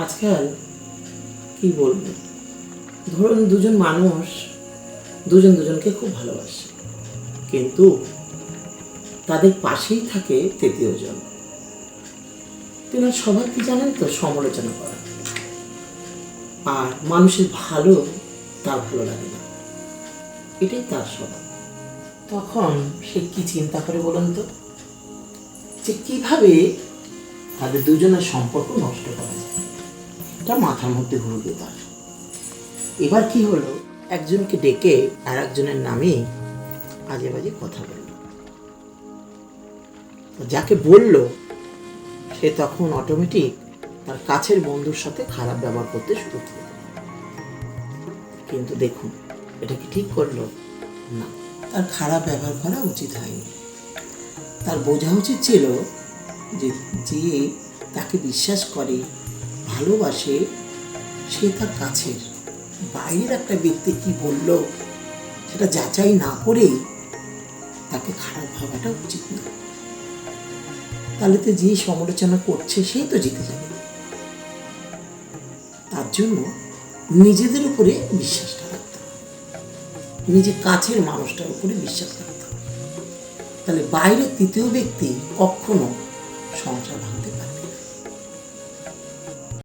আজকাল কি বলবো, ধরুন দুজন মানুষ দুজন দুজনকে খুব ভালোবাসে, কিন্তু তাদের পাশেই থাকে তৃতীয় জন। তিনি সবার কি জানেন তো, সমালোচনা করা। আর মানুষের ভালো তার ভালো লাগে না, এটাই তার স্বভাব। তখন সে কি চিন্তা করে বলুন তো, যে কিভাবে তাদের দুজনের সম্পর্ক নষ্ট করা যায়, এটা মাথার মধ্যে ঘুরবে তার। এবার কি হলো, একজনকে ডেকে আর একজনের নামে আজে বাজে কথা বলল। যাকে বলল সে তখন অটোমেটিক তার কাছের বন্ধুর সাথে খারাপ ব্যবহার করতে শুরু করল। কিন্তু দেখুন, এটা কি ঠিক করলো? না, তার খারাপ ব্যবহার করা উচিত হয়নি। তার বোঝা উচিত ছিল যে যে তাকে বিশ্বাস করে, ভালোবাসে, সে তার কাছের। বাইরের একটা ব্যক্তি কি বলল সেটা যাচাই না করেই তাকে খারাপ ভাবাটা উচিত না। তাহলে তো যে সমালোচনা করছে সেই তো জিতে যাবে। তার জন্য নিজেদের উপরে বিশ্বাসটা রাখতে হবে, নিজের কাছের মানুষটার উপরে বিশ্বাস রাখতে হবে। তাহলে বাইরের তৃতীয় ব্যক্তি কখনো সংসার ভাঙতে